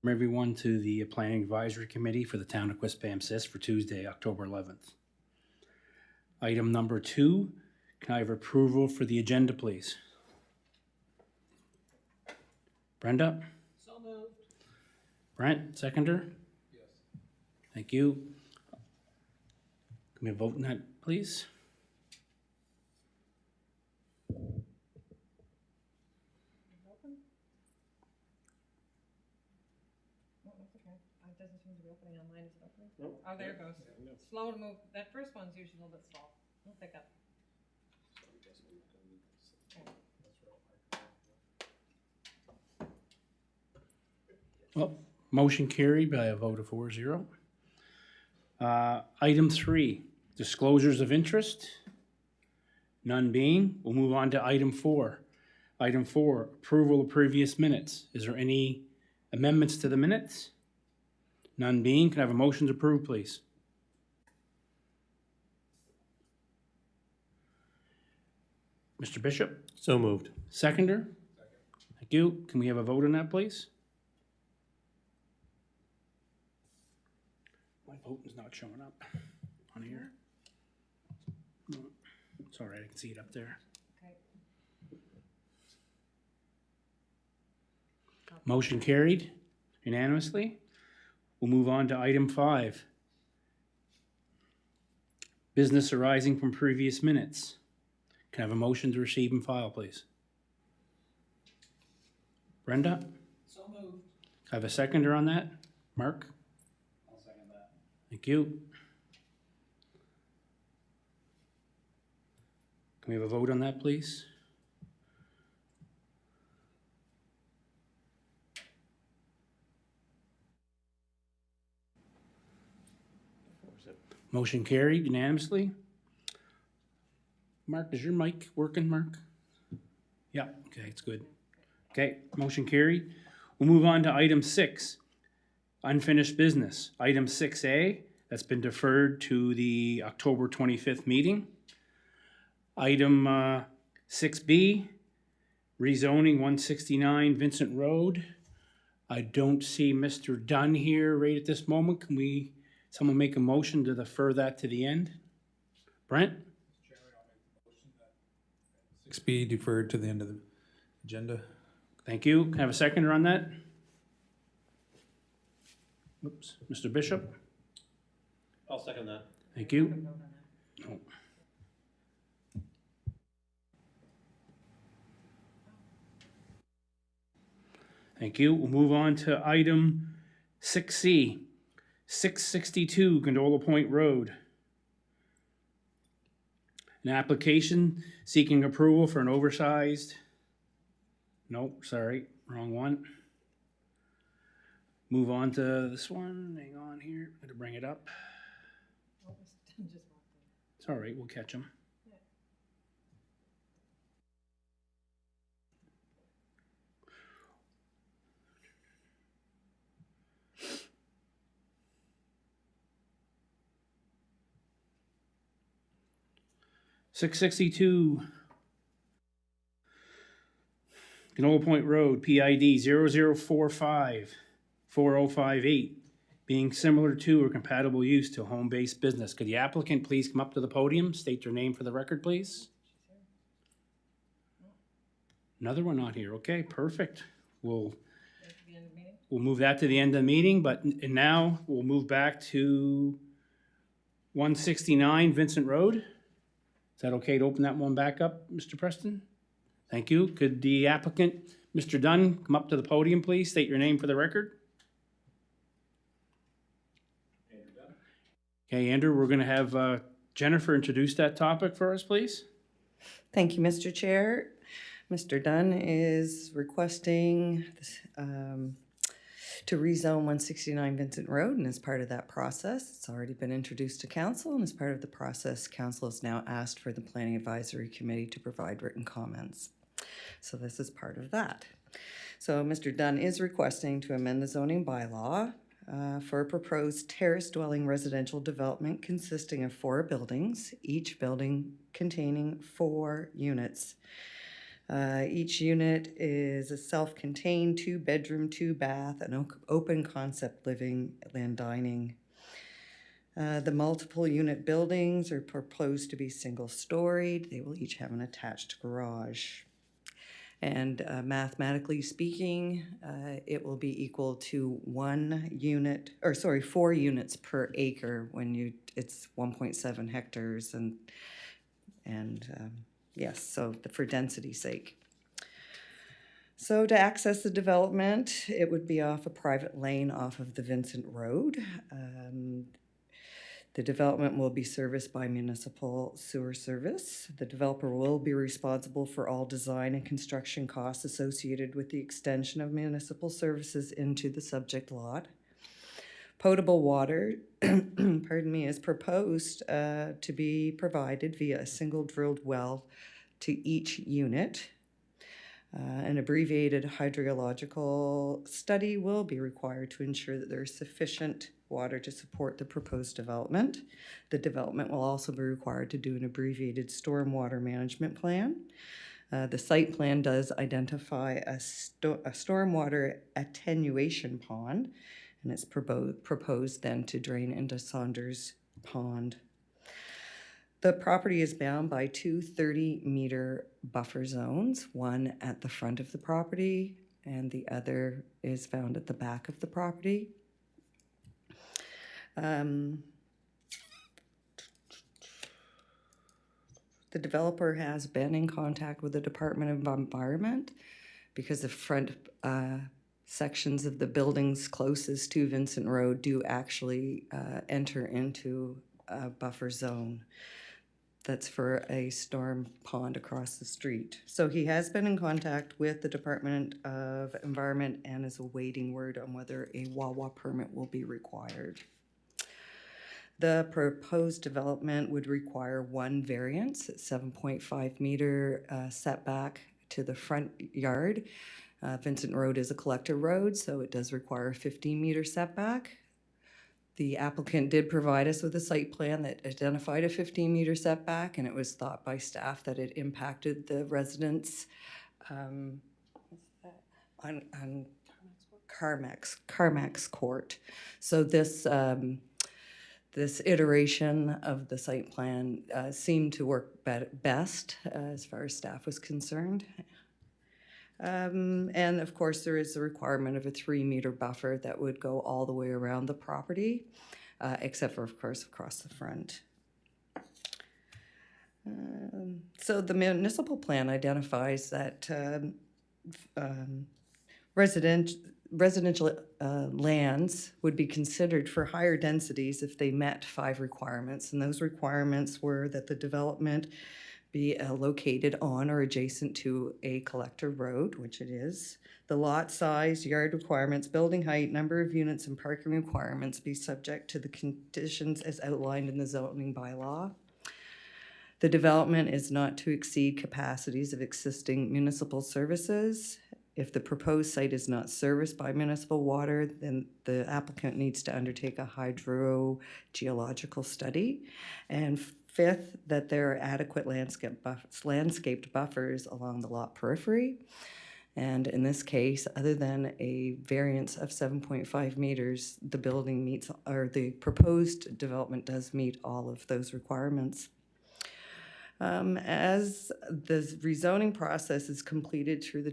everyone to the Planning Advisory Committee for the Town of Quispamsis for Tuesday, October 11th. Item number 2, can I have approval for the agenda, please? Brenda? So moved. Brent, seconder? Yes. Thank you. Can we vote on that, please? It doesn't seem to be opening on mine. Is it opening? Nope. Oh, there it goes. Yeah, no. Slow to move. That first one's usually a little bit slow. We'll pick up. Well, motion carried by a vote of 4-0. Item 3, disclosures of interest. None being, we'll move on to item 4. Item 4, approval of previous minutes. Is there any amendments to the minutes? None being, can I have a motion to approve, please? Mr. Bishop? So moved. Seconder? Thank you. Can we have a vote on that, please? My vote is not showing up on here. No, it's all right, I can see it up there. Okay. Motion carried unanimously. We'll move on to item 5. Business arising from previous minutes. Can I have a motion to receive and file, please? Brenda? So moved. Can I have a seconder on that? Mark? I'll second that. Thank you. Can we have a vote on that, please? Motion carried unanimously. Mark, is your mic working, Mark? Yeah, okay, it's good. Okay, motion carried. We'll move on to item 6, unfinished business. Item 6A, that's been deferred to the October 25th meeting. Item 6B, rezoning 169 Vincent Road. I don't see Mr. Dunn here right at this moment. Can someone make a motion to defer that to the end? Brent? 6B deferred to the end of the agenda. Thank you. Can I have a seconder on that? Oops, Mr. Bishop? I'll second that. Thank you. No. Thank you. We'll move on to item 6C, 662 Gondola Point Road. An application seeking approval for an oversized, nope, sorry, wrong one. Move on to this one. Hang on here. Got to bring it up. Oh, Mr. Dunn just walked in. It's all right. We'll catch him. Yeah. .662 Canola Point Road, PID 00454058, being similar to or compatible use to home-based business. Could the applicant please come up to the podium, state their name for the record, please? Another one not here. Okay, perfect. We'll move that to the end of the meeting, but now we'll move back to 169 Vincent Road. Is that okay to open that one back up, Mr. Preston? Thank you. Could the applicant, Mr. Dunn, come up to the podium, please? State your name for the record. Andrew Dunn. Okay, Andrew, we're going to have Jennifer introduce that topic for us, please. Thank you, Mr. Chair. Mr. Dunn is requesting to rezone 169 Vincent Road, and as part of that process, it's already been introduced to council, and as part of the process, council has now asked for the Planning Advisory Committee to provide written comments. So this is part of that. So Mr. Dunn is requesting to amend the zoning bylaw for a proposed terrace dwelling residential development consisting of 4 buildings, each building containing 4 units. Each unit is a self-contained 2-bedroom, 2-bath, and open concept living and dining. The multiple unit buildings are proposed to be single-storied. They will each have an attached garage. And mathematically speaking, it will be equal to 4 units per acre when it's 1.7 hectares yes, so for density's sake. So to access the development, it would be off a private lane off of the Vincent Road. The development will be serviced by municipal sewer service. The developer will be responsible for all design and construction costs associated with the extension of municipal services into the subject lot. Potable water, is proposed to be provided via a single drilled well to each unit. An abbreviated hydrological study will be required to ensure that there is sufficient water to support the proposed development. The development will also be required to do an abbreviated stormwater management plan. The site plan does identify a stormwater attenuation pond, and it's proposed then to drain into Saunders Pond. The property is bound by 2 30-meter buffer zones, one at the front of the property and the other is found at the back of the property. The developer has been in contact with the Department of Environment because the front sections of the buildings closest to Vincent Road do actually enter into a buffer zone. That's for a storm pond across the street. So he has been in contact with the Department of Environment and is awaiting word on whether a WAWA permit will be required. The proposed development would require one variance at 7.5 meter setback to the front yard. Vincent Road is a collector road, so it does require a 15-meter setback. The applicant did provide us with a site plan that identified a 15-meter setback, and it was thought by staff that it impacted the residents on Carmax Court. So this iteration of the site plan seemed to work best as far as staff was concerned. And of course, there is a requirement of a 3-meter buffer that would go all the way around the property, except for, of course, across the front. So the municipal plan identifies that residential lands would be considered for higher densities if they met 5 requirements. And those requirements were that the development be located on or adjacent to a collector road, which it is. The lot size, yard requirements, building height, number of units, and parking requirements be subject to the conditions as outlined in the zoning bylaw. The development is not to exceed capacities of existing municipal services. If the proposed site is not serviced by municipal water, then the applicant needs to undertake a hydrogeological study. And 5th, that there are adequate landscaped buffers along the lot periphery. And in this case, other than a variance of 7.5 meters, the building meets, or the proposed development does meet all of those requirements. As the rezoning process is completed through the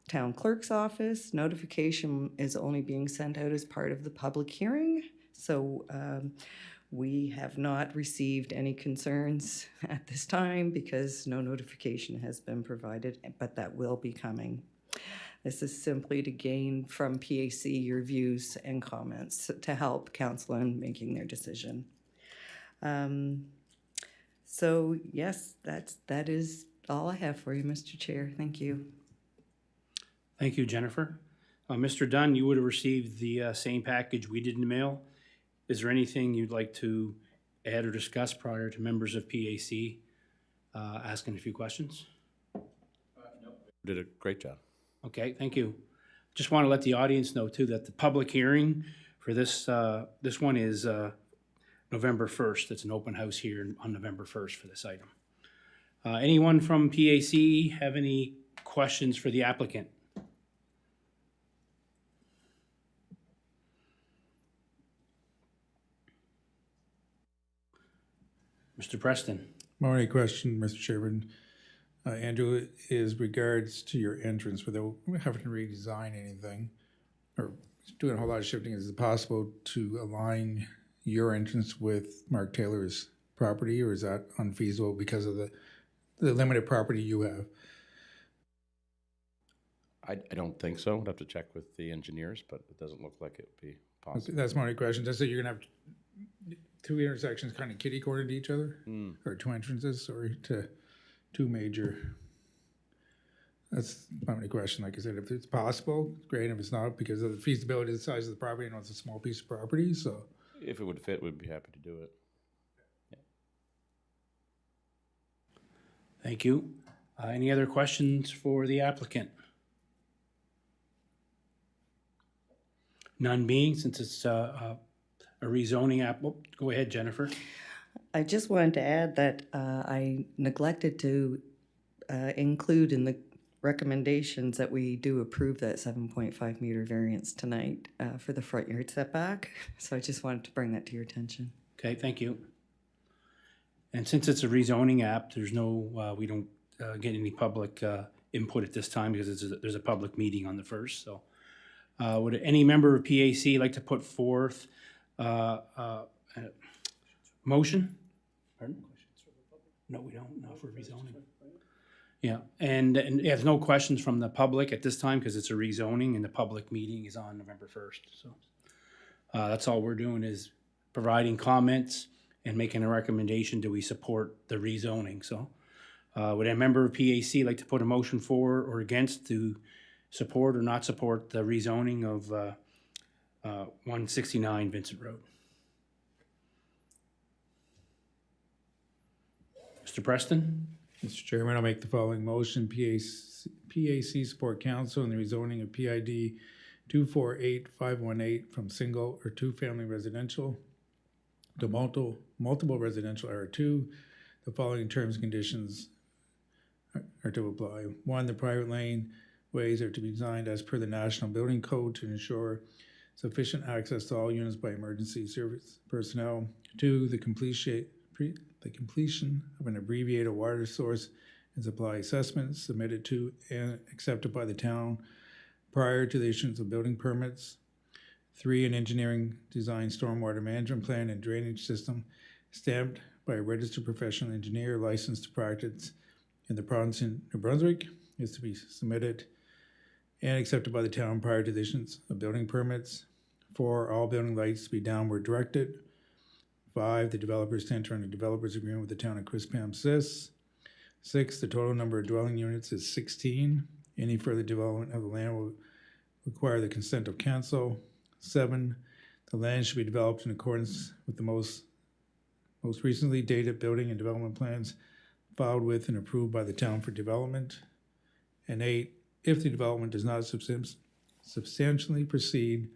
town clerk's office, notification is only being sent out as part of the public hearing. So we have not received any concerns at this time because no notification has been provided, but that will be coming. This is simply to gain from PAC your views and comments to help council in making their decision. So yes, that is all I have for you, Mr. Chair. Thank you. Thank you, Jennifer. Mr. Dunn, you would have received the same package we did in the mail. Is there anything you'd like to add or discuss prior to members of PAC asking a few questions? No. Did a great job. Okay, thank you. Just want to let the audience know too that the public hearing for this one is November 1st. It's an open house here on November 1st for this item. Anyone from PAC have any questions for the applicant? Mr. Preston? My only question, Mr. Chairman, Andrew, is regards to your entrance without having to redesign anything or doing a whole lot of shifting. Is it possible to align your entrance with Mark Taylor's property, or is that unfeasible because of the limited property you have? I don't think so. I'd have to check with the engineers, but it doesn't look like it would be possible. That's my only question. Just that you're gonna have two intersections kind of kitty cornered to each other, or two entrances, sorry, to two major. That's my only question. Like I said, if it's possible, great. If it's not, because of the feasibility of the size of the property, and it's a small piece of property, so. If it would fit, we'd be happy to do it. Thank you. Any other questions for the applicant? None being, since it's a rezoning app. Oh, go ahead, Jennifer. I just wanted to add that I neglected to include in the recommendations that we do approve that 7.5 meter variance tonight for the front yard setback. So I just wanted to bring that to your attention. Okay, thank you. And since it's a rezoning app, there's no, we don't get any public input at this time because there's a public meeting on the first, so. Would any member of PAC like to put forth motion? Pardon? No, we don't, not for rezoning. Yeah, and there's no questions from the public at this time because it's a rezoning and the public meeting is on November 1st, so. That's all we're doing is providing comments and making a recommendation. Do we support the rezoning? So would a member of PAC like to put a motion for or against to support or not support the rezoning of 169 Vincent Road? Mr. Preston? Mr. Chairman, I'll make the following motion. PAC support council in the rezoning of PID 248518 from single or two-family residential to multiple residential R2. The following terms and conditions are to apply. 1, the private lane ways are to be designed as per the National Building Code to ensure sufficient access to all units by emergency service personnel. 2, the completion of an abbreviated water source and supply assessment submitted to and accepted by the town prior to the issuance of building permits. 3, an engineering design stormwater management plan and drainage system stamped by a registered professional engineer licensed to practice in the province of New Brunswick is to be submitted and accepted by the town prior to the issuance of building permits. 4, all building lights to be downward directed. 5, the developers to enter into a developers agreement with the town of Quispamsis. 6, the total number of dwelling units is 16. Any further development of the land will require the consent of council. 7, the land should be developed in accordance with the most recently dated building and development plans filed with and approved by the town for development. And 8, if the development does not substantially proceed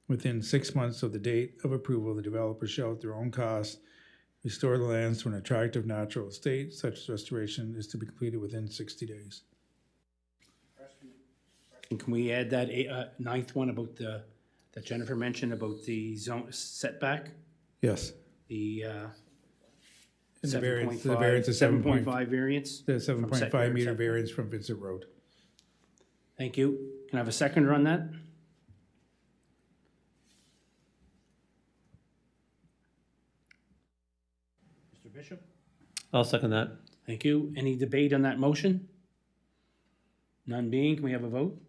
within 6 months of the date of approval, the developer shall at their own cost restore the lands to an attractive natural state. Such restoration is to be completed within 60 days. And can we add that ninth one about that Jennifer mentioned about the zone setback? Yes. The And the variance is 7.5 variance? The From 7.5 setback. meter variance from Vincent Road. Thank you. Can I have a seconder on that? Mr. Bishop? I'll second that. Thank you. Any debate on that motion? None being, can we have a vote?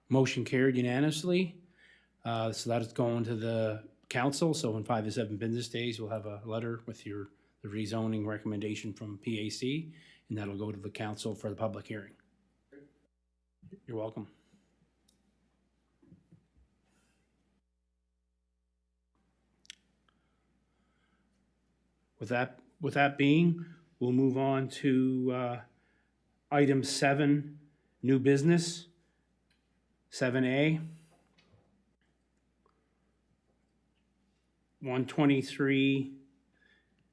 Motion carried unanimously. So that is going to the council. So in 5 to 7 business days, we'll have a letter with the rezoning recommendation from PAC, and that'll go to the council for the public hearing. You're welcome. With that being, we'll move on to item 7, new business. 7A, 123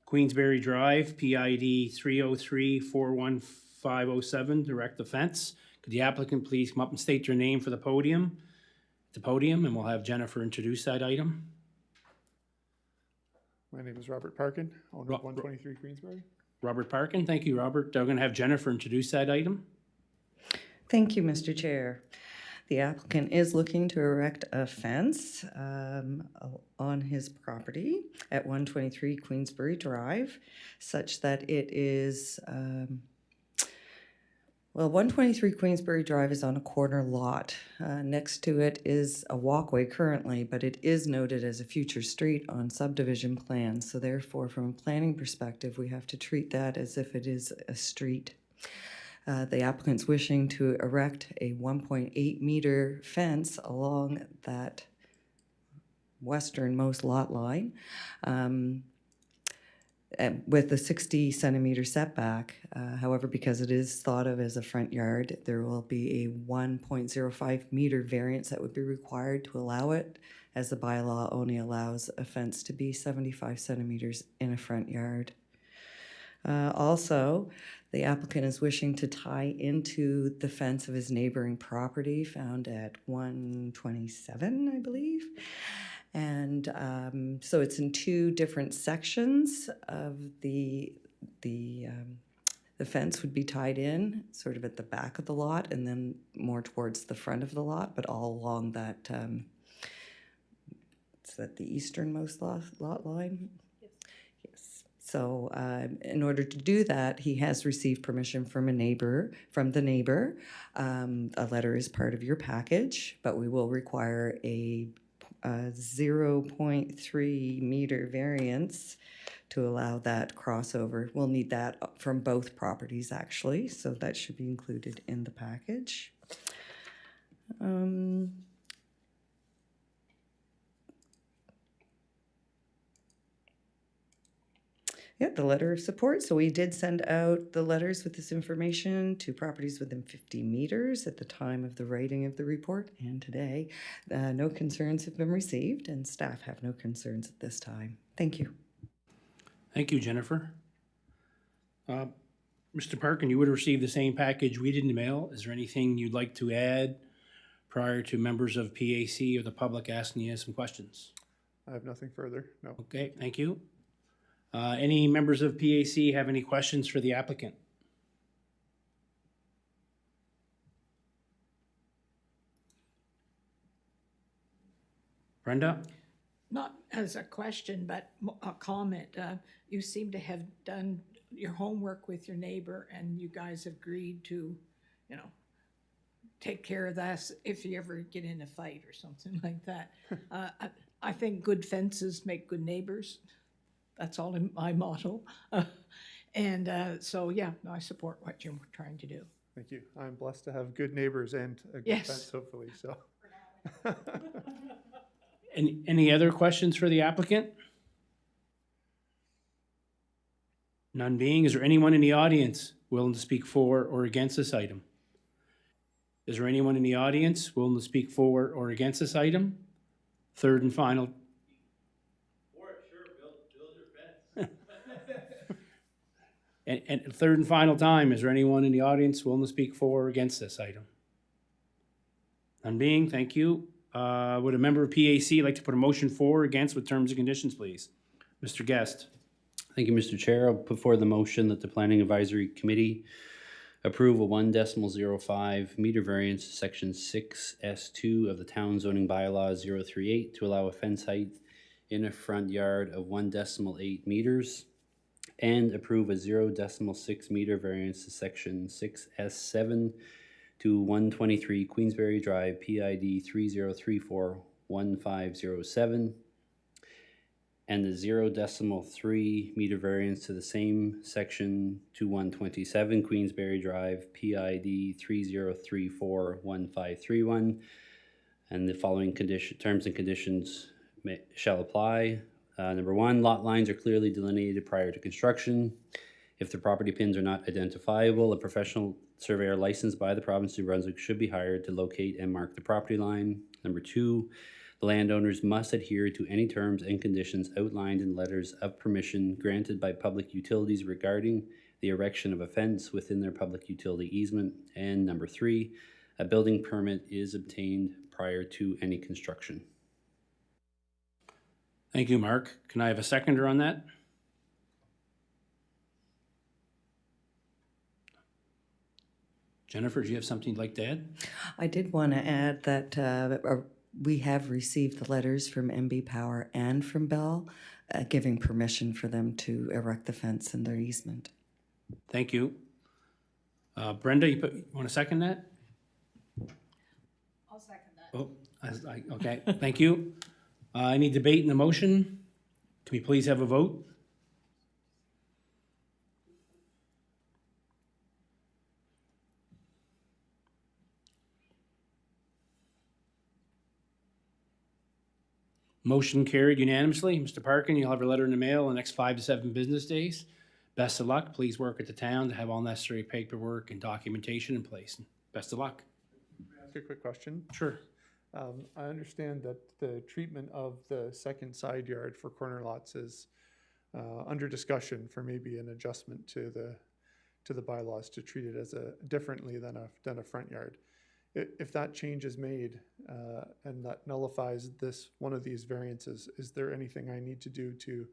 Queensberry Drive, PID 303-41507, direct offense. Could the applicant please come up and state their name for the podium, and we'll have Jennifer introduce that item. My name is Robert Parkin, owner Ro- of 123 Queensbury. Robert Parkin, thank you, Robert. I'm going to have Jennifer introduce that item. Thank you, Mr. Chair. The applicant is looking to erect a fence on his property at 123 Queensbury Drive, such that it is, 123 Queensbury Drive is on a corner lot. Next to it is a walkway currently, but it is noted as a future street on subdivision plans. So therefore, from a planning perspective, we have to treat that as if it is a street. The applicant's wishing to erect a 1.8 meter fence along that westernmost lot line with a 60 centimeter setback. However, because it is thought of as a front yard, there will be a 1.05 meter variance that would be required to allow it, as the bylaw only allows a fence to be 75 centimeters in a front yard. Also, the applicant is wishing to tie into the fence of his neighboring property found at 127, I believe. And so it's in two different sections of the fence would be tied in, sort of at the back of the lot and then more towards the front of the lot, but all along that, is that the easternmost lot line? Yes. So in order to do that, he has received permission from the neighbor. A letter is part of your package, but we will require a 0.3 meter variance to allow that crossover. We'll need that from both properties, actually, so that should be included in the package. Yeah, the letter of support. So we did send out the letters with this information to properties within 50 meters at the time of the writing of the report and today. No concerns have been received and staff have no concerns at this time. Thank you. Thank you, Jennifer. Mr. Parkin, you would have received the same package we did in the mail. Is there anything you'd like to add prior to members of PAC or the public asking you some questions? I have nothing further, no. Okay, thank you. Any members of PAC have any questions for the applicant? Brenda? Not as a question, but a comment. You seem to have done your homework with your neighbor and you guys agreed to, take care of that if you ever get in a fight or something like that. I think good fences make good neighbors. That's all in my motto. So, yeah, I support what you're trying to do. Thank you. I'm blessed to have good neighbors and a good Yes. fence, hopefully, so. Any other questions for the applicant? None being, is there anyone in the audience willing to speak for or against this item? Is there anyone in the audience willing to speak for or against this item? Third and final. And third and final time, is there anyone in the audience willing to speak for or against this item? None being, thank you. Would a member of PAC like to put a motion for or against with terms and conditions, please? Mr. Guest. Thank you, Mr. Chair. I'll put forward the motion that the Planning Advisory Committee approve a 1.05 meter variance to section 6S2 of the town zoning bylaw 038 to allow a fence height in a front yard of 1.8 meters and approve a 0.6 meter variance to section 6S7 to 123 Queensberry Drive, PID 30341507, and the 0.3 meter variance to the same section to 127 Queensberry Drive, PID 30341531, and the following terms and conditions shall apply. Number one, lot lines are clearly delineated prior to construction. If the property pins are not identifiable, a professional surveyor licensed by the province of New Brunswick should be hired to locate and mark the property line. Number 2, the landowners must adhere to any terms and conditions outlined in letters of permission granted by public utilities regarding the erection of a fence within their public utility easement. And number 3, a building permit is obtained prior to any construction. Thank you, Mark. Can I have a seconder on that? Jennifer, do you have something you'd like to add? I did want to add that we have received the letters from MB Power and from Bell giving permission for them to erect the fence in their easement. Thank you. Brenda, you want to second that? I'll second that. Oh, okay, thank you. Any debate in the motion? Can we please have a vote? Motion carried unanimously. Mr. Parkin, you'll have your letter in the mail in the next 5 to 7 business days. Best of luck. Please work at the town to have all necessary paperwork and documentation in place. Best of luck. Ask a quick question. Sure. I understand that the treatment of the second side yard for corner lots is under discussion for maybe an adjustment to the bylaws to treat it as differently than a front yard. If that change is made and that nullifies one of these variances, is there anything I need to do to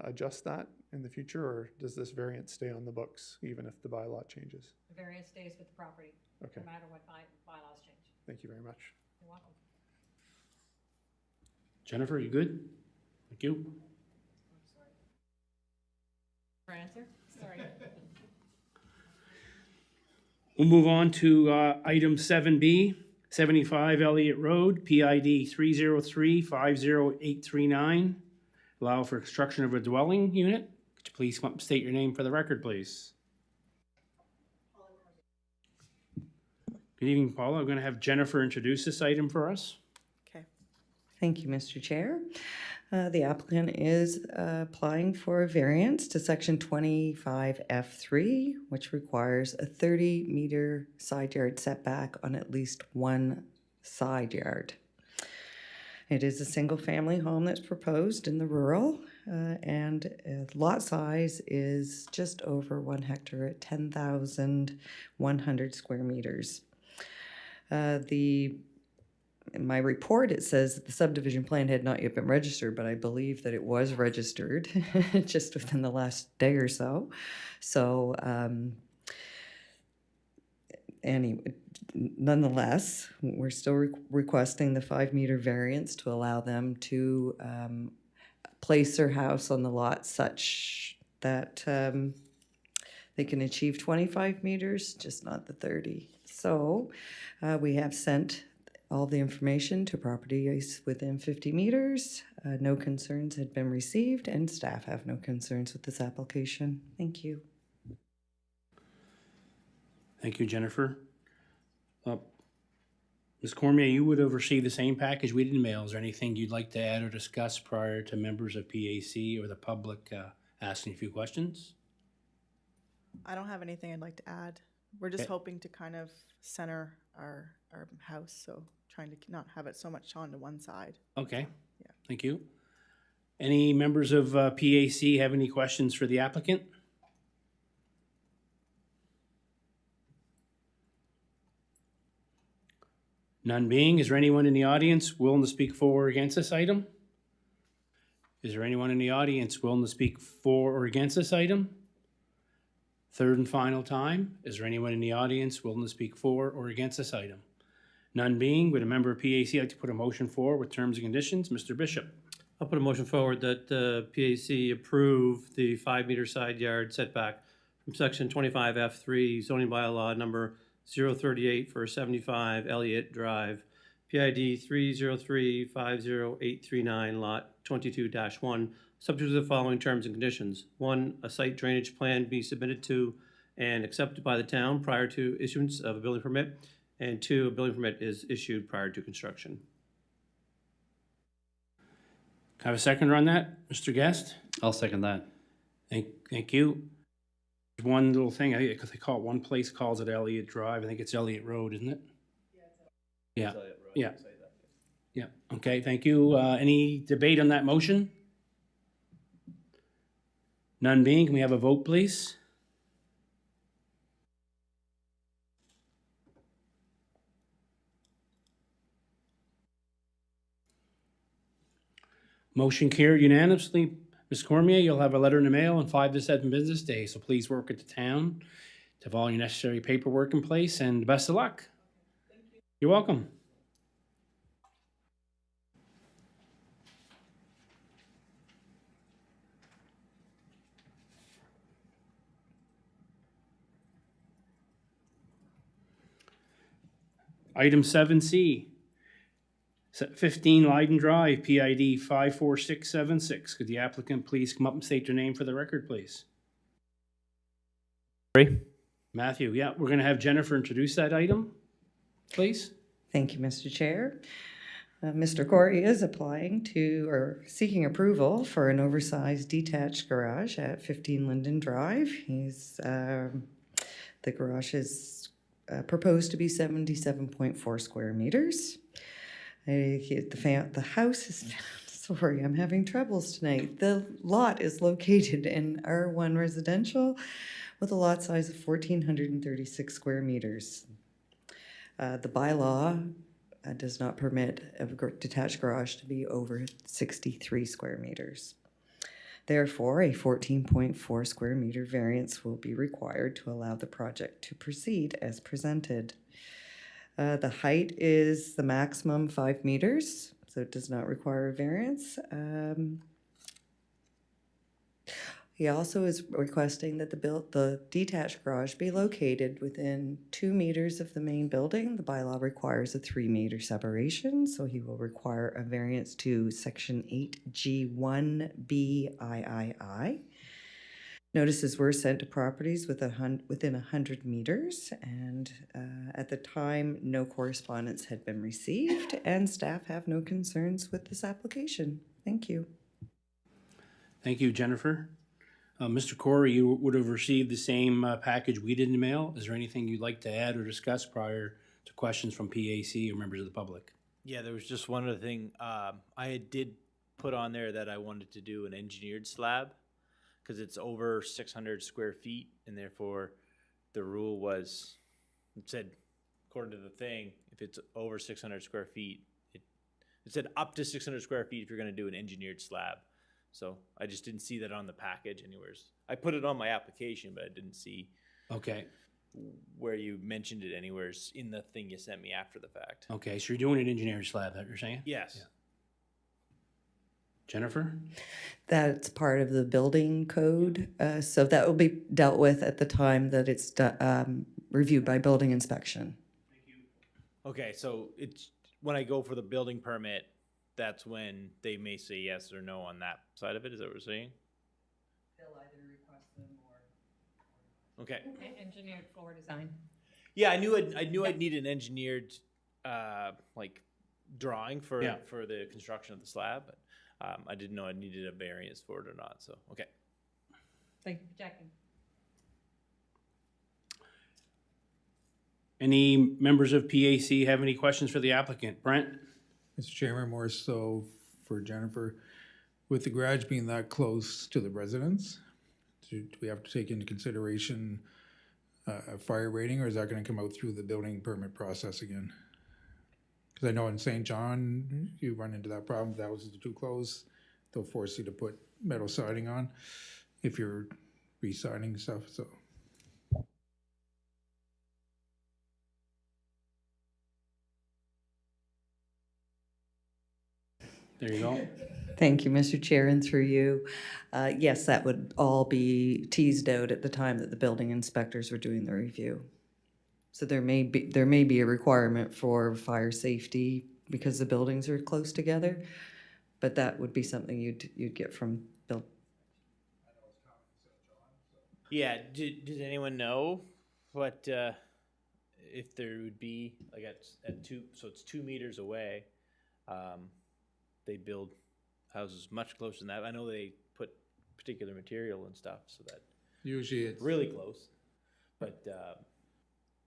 adjust that in the future, or does this variance stay on the books even if the bylaw changes? The variance stays with the property, Okay, no matter what bylaws change. thank you very much. You're welcome. Jennifer, you good? Thank you. I'm sorry. For answer? Sorry. We'll move on to item 7B, 75 Elliott Road, PID 303-50839. Allow for construction of a dwelling unit. Could you please come up and state your name for the record, please? Good evening, Paula. I'm going to have Jennifer introduce this item for us. Okay. Thank you, Mr. Chair. The applicant is applying for a variance to section 25F3, which requires a 30-meter side yard setback on at least one side yard. It is a single-family home that's proposed in the rural, and lot size is just over 1 hectare at 10,100 square meters. In my report, it says that the subdivision plan had not yet been registered, but I believe that it was registered just within the last day or so. So, anyway, nonetheless, we're still requesting the 5-meter variance to allow them to place their house on the lot such that they can achieve 25 meters, just not the 30. So, we have sent all the information to properties within 50 meters. No concerns had been received, and staff have no concerns with this application. Thank you. Thank you, Jennifer. Ms. Cormier, you would oversee the same package we did in mail. Is there anything you'd like to add or discuss prior to members of PAC or the public asking a few questions? I don't have anything I'd like to add. We're just Okay. hoping to kind of center our house, so trying to not have it so much on to one side. Okay. Yeah. Thank you. Any members of PAC have any questions for the applicant? None being, is there anyone in the audience willing to speak for or against this item? Is there anyone in the audience willing to speak for or against this item? Third and final time, is there anyone in the audience willing to speak for or against this item? None being, would a member of PAC like to put a motion forward with terms and conditions? Mr. Bishop. I'll put a motion forward that PAC approve the 5-meter side yard setback from section 25F3 zoning bylaw number 038 for 75 Elliott Drive, PID 303-50839, lot 22-1, subject to the following terms and conditions. 1, a site drainage plan be submitted to and accepted by the town prior to issuance of a building permit, and 2, a building permit is issued prior to construction. Can I have a seconder on that? Mr. Guest? I'll second that. Thank you. one little thing, because they call it, one place calls it Elliott Drive, I think it's Elliott Road, isn't it? Yeah, yeah. Yeah, okay, thank you. Any debate on that motion? None being, can we have a vote, please? Motion carried unanimously. Ms. Cormier, you'll have a letter in the mail in 5 to 7 business days, so please work with the town to have all your necessary paperwork in place, and best of luck. You're welcome. Item 7C, 15 Leiden Drive, PID 54676. Could the applicant please come up and state your name for the record, please? Matthew, yeah, we're gonna have Jennifer introduce that item, please. Thank you, Mr. Chair. Mr. Corey is applying to, or seeking approval for an oversized detached garage at 15 Linden Drive. The garage is proposed to be 77.4 square meters. The house is, sorry, I'm having troubles tonight. The lot is located in R1 residential with a lot size of 1,436 square meters. The bylaw does not permit a detached garage to be over 63 square meters. Therefore, a 14.4 square meter variance will be required to allow the project to proceed as presented. The height is the maximum 5 meters, so it does not require a variance. He also is requesting that the detached garage be located within 2 meters of the main building. The bylaw requires a 3-meter separation, so he will require a variance to Section 8G1BIII. Notices were sent to properties within 100 meters, and at the time, no correspondence had been received, and staff have no concerns with this application. Thank you. Thank you, Jennifer. Mr. Corey, you would have received the same package we did in the mail. Is there anything you'd like to add or discuss prior to questions from PAC or members of the public? Yeah, there was just one other thing. I did put on there that I wanted to do an engineered slab because it's over 600 square feet, and therefore the rule was, it said, according to the thing, if it's over 600 square feet, it said up to 600 square feet if you're going to do an engineered slab. So I just didn't see that on the package anywhere. I put it on my application, but I didn't see Okay, where you mentioned it anywhere in the thing you sent me after the fact. okay, so you're doing an engineering slab, that you're saying? Yes. Yeah. Jennifer? That's part of the building code, so that will be dealt with at the time that it's reviewed by building inspection. Okay, so it's when I go for the building permit, that's when they may say yes or no on that side of it. Is that what we're saying? They'll either request them or. Okay. Engineered floor design. Yeah, I knew I'd need an engineered like drawing for Yeah. for the construction of the slab, but I didn't know I needed a variance for it or not. So okay. Thank you for checking. Any members of PAC have any questions for the applicant? Brent? Mr. Chairman, more so for Jennifer, with the garage being that close to the residence, do we have to take into consideration a fire rating, or is that gonna come out through the building permit process again? Because I know in St. John, you run into that problem, if the houses are too close, they'll force you to put metal siding on if you're re-siding stuff, so. There you go. Thank you, Mr. Chair, and through you. Yes, that would all be teased out at the time that the building inspectors were doing the review. So there may be a requirement for fire safety because the buildings are close together, but that would be something you'd get from build. Yeah. Does anyone know what if there would be like at 2? So it's 2 meters away. They build houses much closer than that. I know they put particular material and stuff so that Usually it's really close. But,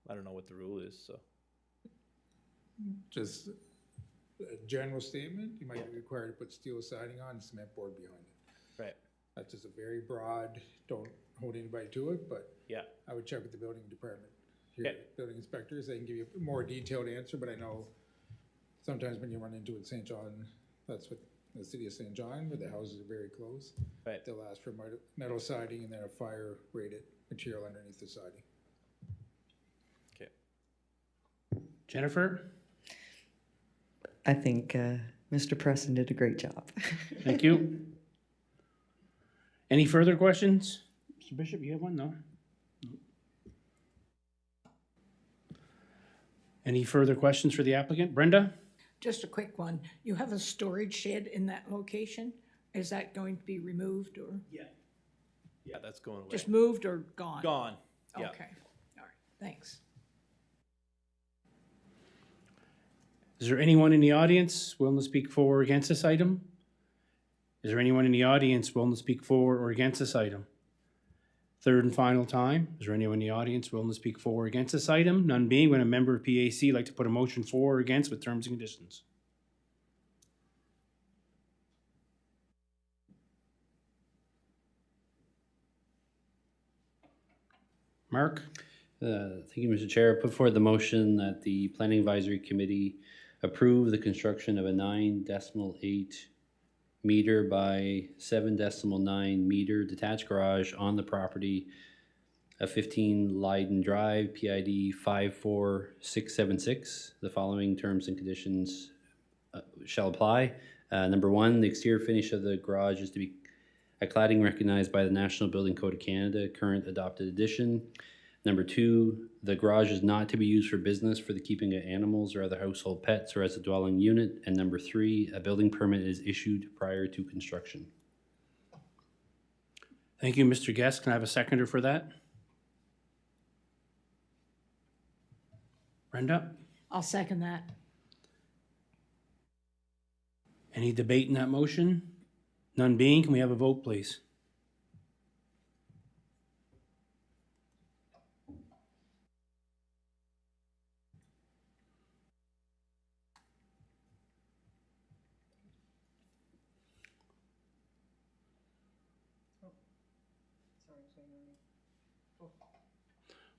I don't know what the rule is, so. just a general statement. You might be required to put steel siding on and cement board behind it. Right. That's just a very broad, don't hold anybody to it, but Yeah. I would check with the building department. Here, Okay. building inspectors, they can give you a more detailed answer, but I know sometimes when you run into it in St. John, that's what the city of St. John, where the houses are very close. Right. They'll ask for metal siding and then a fire rated material underneath the siding. Okay. Jennifer? I think Mr. Preston did a great job. Thank you. Any further questions? Mr. Bishop, you have one? No? Any further questions for the applicant? Brenda? Just a quick one. You have a storage shed in that location? Is that going to be removed or Yeah, that's going away. just moved or gone? Gone. Yeah. Okay, all right, thanks. Is there anyone in the audience willing to speak for or against this item? Is there anyone in the audience willing to speak for or against this item? Third and final time, is there anyone in the audience willing to speak for or against this item? None being, when a member of PAC like to put a motion for or against with terms and conditions? Mark? Thank you, Mr. Chair. Put forward the motion that the Planning Advisory Committee approve the construction of a 9.8 meter by 7.9 meter detached garage on the property of 15 Leiden Drive, PID 54676. The following terms and conditions shall apply. Number one, the exterior finish of the garage is to be a cladding recognized by the National Building Code of Canada, current adopted edition. Number two, the garage is not to be used for business for the keeping of animals or other household pets or as a dwelling unit. And number three, a building permit is issued prior to construction. Thank you, Mr. Guest. Can I have a seconder for that? Brenda? I'll second that. Any debate in that motion? None being, can we have a vote, please?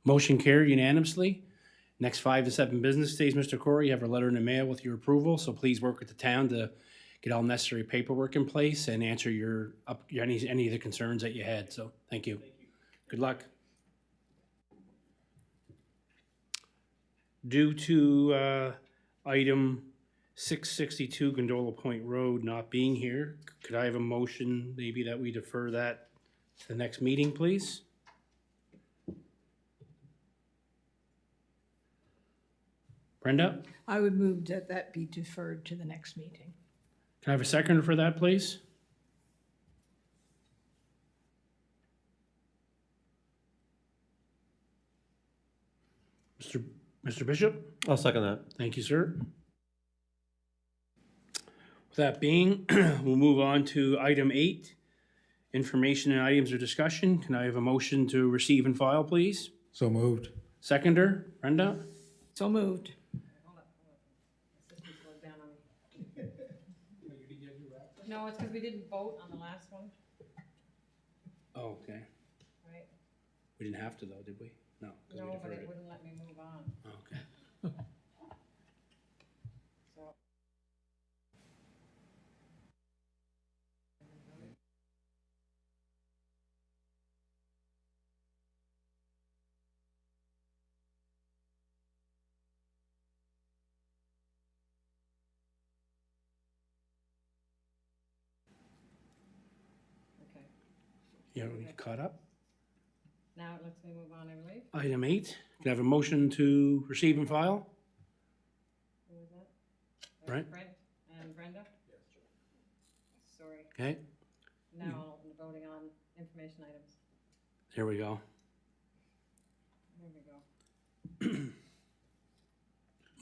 Motion carried unanimously. Next 5 to 7 business days, Mr. Corey, you have a letter in the mail with your approval, so please work with the town to get all necessary paperwork in place and answer any of the concerns that you had, so thank you. Good luck. Due to item 662 Gondola Point Road not being here, could I have a motion maybe that we defer that to the next meeting, please? Brenda, I would move that that be deferred to the next meeting. can I have a seconder for that, please? Mr. Bishop? I'll second that. Thank you, sir. With that being, we'll move on to item 8, information and items of discussion. Can I have a motion to receive and file, please? So moved. Seconder, Brenda? So moved. Hold up. My system slowed down on me. No, it's because we didn't vote on the last one, Oh, okay. right? We didn't have to though, did we? No. 'cause we No, but deferred it wouldn't let me move on, Okay. so. Okay, Yeah, we caught up. now it lets me move on, I believe. Item 8, can I have a motion to receive and file? Who was that? Brent? Brent and Brenda? Sorry, Okay, now I'll open the voting on information items. here we go. There we go.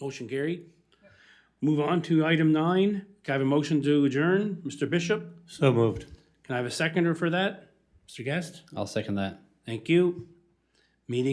Motion carried. Move on to item 9. Can I have a motion to adjourn? Mr. Bishop? So moved. Can I have a seconder for that? Mr. Guest? I'll second that. Thank you.